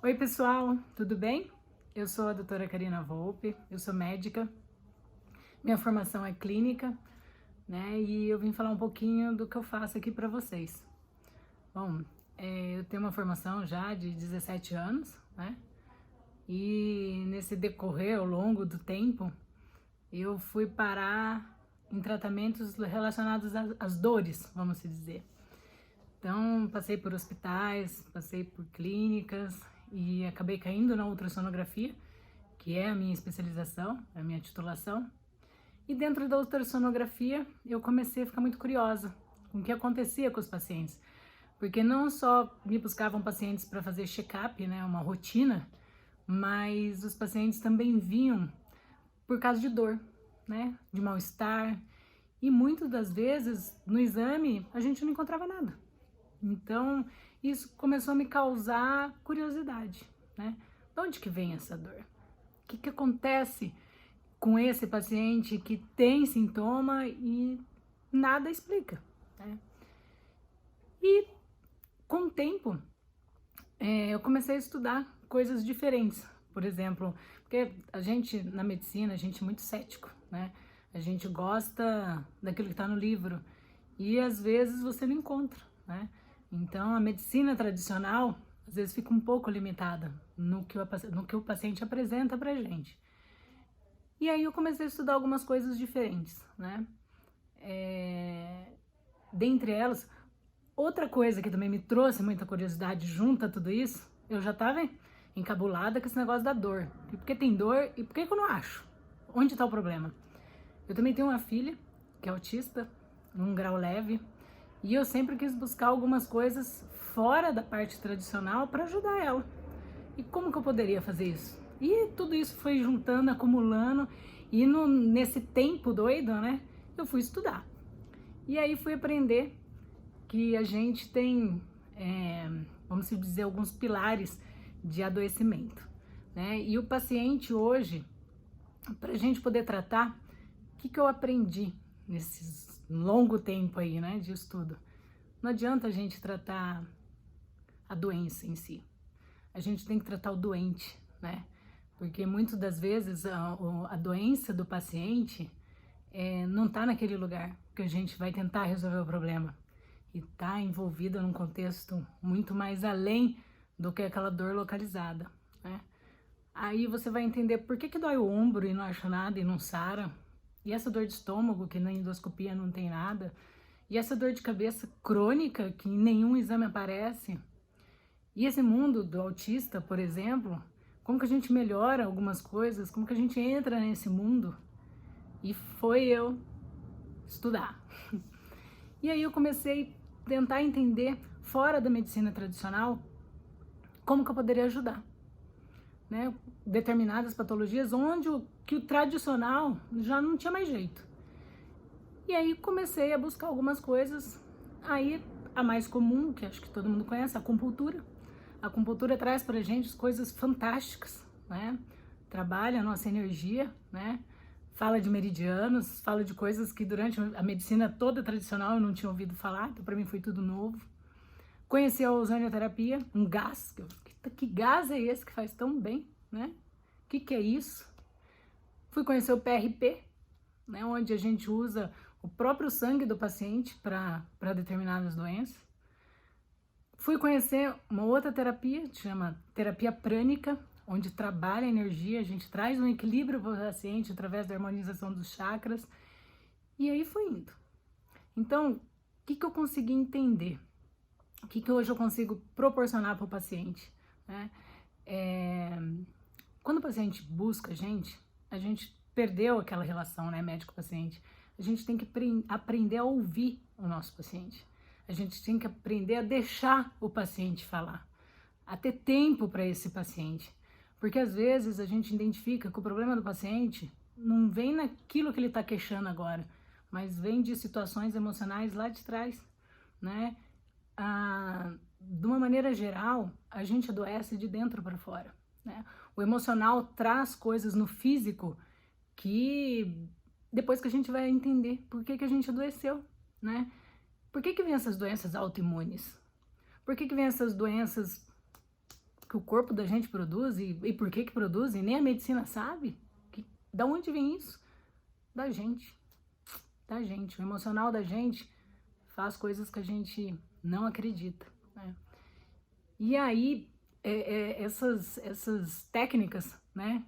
Oi pessoal, tudo bem? Eu sou a doutora Karina Volpe, eu sou médica, minha formação é clínica, né? E eu vim falar um pouquinho do que eu faço aqui para vocês. Bom, eu tenho uma formação já de 17 anos, né? E nesse decorrer ao longo do tempo, eu fui parar em tratamentos relacionados às dores, vamos dizer. Então, passei por hospitais, passei por clínicas e acabei caindo na ultrassonografia, que é a minha especialização, a minha titulação. E dentro da ultrassonografia, eu comecei a ficar muito curiosa com o que acontecia com os pacientes. Porque não só me buscavam pacientes para fazer check-up, né, uma rotina, mas os pacientes também vinham por causa de dor, né, de mal-estar. E muitas das vezes, no exame, a gente não encontrava nada. Então, isso começou a me causar curiosidade, né? De onde que vem essa dor? O que acontece com esse paciente que tem sintoma e nada explica, né? E com o tempo, eu comecei a estudar coisas diferentes. Por exemplo, porque a gente, na medicina, a gente é muito cético, né? A gente gosta daquilo que está no livro e às vezes você não encontra, né? Então, a medicina tradicional, às vezes, fica um pouco limitada no que o paciente apresenta pra gente. E aí eu comecei a estudar algumas coisas diferentes, né? Dentre elas, outra coisa que também me trouxe muita curiosidade junto a tudo isso, eu já tava encabulada com esse negócio da dor. E por que tem dor e por que eu não acho? Onde tá o problema? Eu também tenho uma filha que é autista, num grau leve, e eu sempre quis buscar algumas coisas fora da parte tradicional para ajudar ela. E como que eu poderia fazer isso? E tudo isso foi juntando, acumulando, e nesse tempo doido, né, eu fui estudar. E aí fui aprender que a gente tem, vamos dizer, alguns pilares de adoecimento, né? E o paciente hoje, para a gente poder tratar, o que eu aprendi nesse longo tempo aí, né, de estudo? Não adianta a gente tratar a doença em si. A gente tem que tratar o doente, né? Porque muitas das vezes a doença do paciente não está naquele lugar que a gente vai tentar resolver o problema. E está envolvida num contexto muito mais além do que aquela dor localizada, né? Aí você vai entender por que dói o ombro e não acha nada e não sara. E essa dor de estômago, que na endoscopia não tem nada. E essa dor de cabeça crônica, que em nenhum exame aparece. E esse mundo do autista, por exemplo, como que a gente melhora algumas coisas, como que a gente entra nesse mundo. E foi eu estudar. E aí eu comecei a tentar entender, fora da medicina tradicional, como que eu poderia ajudar, né? Determinadas patologias onde que o tradicional já não tinha mais jeito. E aí comecei a buscar algumas coisas, aí a mais comum, que acho que todo mundo conhece, a acupuntura. A acupuntura traz pra gente coisas fantásticas, né? Trabalha a nossa energia, né? Fala de meridianos, fala de coisas que durante a medicina toda tradicional eu não tinha ouvido falar, então pra mim foi tudo novo. Conheci a ozonioterapia, um gás, que gás é esse que faz tão bem, né? O que é isso? Fui conhecer o PRP, né, onde a gente usa o próprio sangue do paciente para determinadas doenças. Fui conhecer uma outra terapia, que chama terapia prânica, onde trabalha a energia, a gente traz um equilíbrio para o paciente através da harmonização dos chakras. E aí foi indo. Então, o que eu consegui entender? O que hoje eu consigo proporcionar para o paciente, né? Quando o paciente busca a gente perdeu aquela relação, né, médico-paciente. A gente tem que aprender a ouvir o nosso paciente. A gente tem que aprender a deixar o paciente falar, a ter tempo para esse paciente. Porque às vezes a gente identifica que o problema do paciente não vem naquilo que ele está queixando agora, mas vem de situações emocionais lá de trás, né? De uma maneira geral, a gente adoece de dentro para fora, né? O emocional traz coisas no físico que depois que a gente vai entender por que a gente adoeceu, né? Por que vem essas doenças autoimunes? Por que vem essas doenças que o corpo da gente produz e por que produz, e nem a medicina sabe. Da onde vem isso? Da gente. Da gente. O emocional da gente faz coisas que a gente não acredita, né? E aí, essas técnicas, né,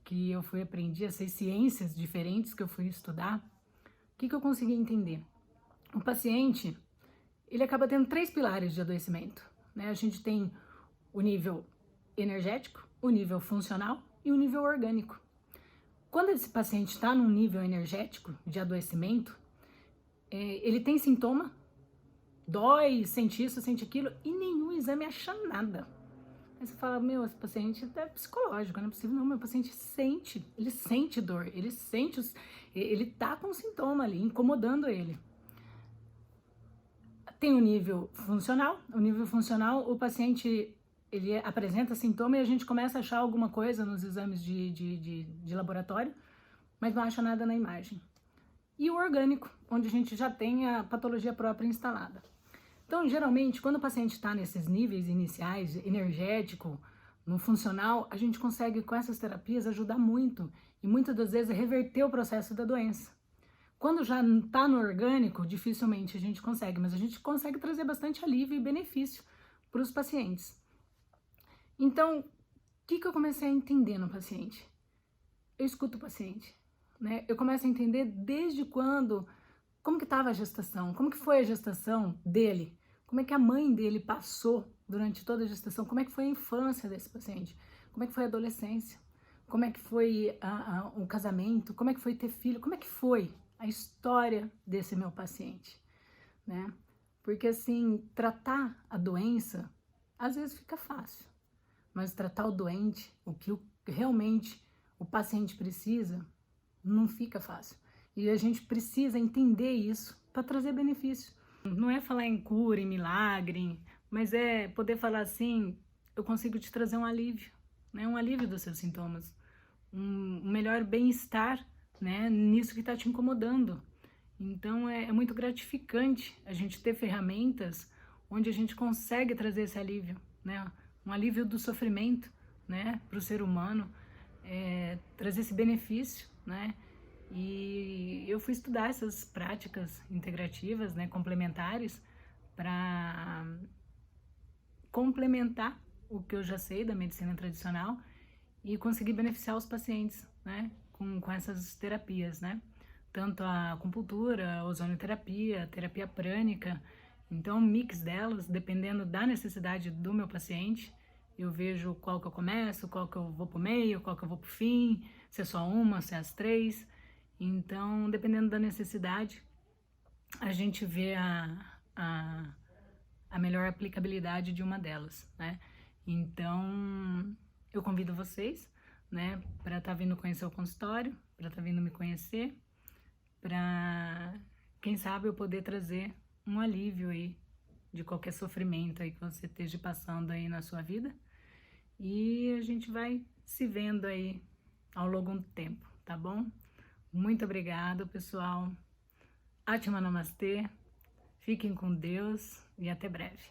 que eu aprendi, essas ciências diferentes que eu fui estudar, o que eu consegui entender? O paciente, ele acaba tendo 3 pilares de adoecimento, né? A gente tem o nível energético, o nível funcional e o nível orgânico. Quando esse paciente está num nível energético de adoecimento, ele tem sintoma, dói, sente isso, sente aquilo, e nenhum exame acha nada. Aí você fala, meu, esse paciente é psicológico, não é possível. Não, meu paciente sente, ele sente dor, ele tá com sintoma ali, incomodando ele. Tem o nível funcional. O nível funcional, o paciente, ele apresenta sintoma e a gente começa a achar alguma coisa nos exames de laboratório, mas não acha nada na imagem. E o orgânico, onde a gente já tem a patologia própria instalada. Então, geralmente, quando o paciente está nesses níveis iniciais, energético, no funcional, a gente consegue, com essas terapias, ajudar muito e muitas das vezes reverter o processo da doença. Quando já está no orgânico, dificilmente a gente consegue, mas a gente consegue trazer bastante alívio e benefício para os pacientes. Então, o que eu comecei a entender no paciente? Eu escuto o paciente, né? Eu começo a entender desde quando, como que estava a gestação, como que foi a gestação dele, como é que a mãe dele passou durante toda a gestação, como é que foi a infância desse paciente, como é que foi a adolescência, como é que foi o casamento, como é que foi ter filho, como é que foi a história desse meu paciente, né? Porque assim, tratar a doença às vezes fica fácil, mas tratar o doente, o que realmente o paciente precisa, não fica fácil. E a gente precisa entender isso para trazer benefício. Não é falar em cura, em milagre, mas é poder falar assim, eu consigo te trazer um alívio, né? Um alívio dos seus sintomas, um melhor bem-estar, né? Nisso que está te incomodando. Então é muito gratificante a gente ter ferramentas onde a gente consegue trazer esse alívio, né? Um alívio do sofrimento, né? Para o ser humano, trazer esse benefício, né? E eu fui estudar essas práticas integrativas, né, complementares, para complementar o que eu já sei da medicina tradicional e conseguir beneficiar os pacientes, né, com essas terapias, né? Tanto a acupuntura, a ozonioterapia, a terapia prânica. Então, um mix delas, dependendo da necessidade do meu paciente, eu vejo qual que eu começo, qual que eu vou pro meio, qual que eu vou pro fim, se é só uma, se é as 3. Então, dependendo da necessidade, a gente vê a melhor aplicabilidade de uma delas, né? Então, eu convido vocês, né, para estar vindo conhecer o consultório, para estar vindo me conhecer, para, quem sabe, eu poder trazer um alívio aí de qualquer sofrimento aí que você esteja passando aí na sua vida. E a gente vai se vendo aí ao longo do tempo, tá bom? Muito obrigada, pessoal. Atma Namastê. Fiquem com Deus e até breve.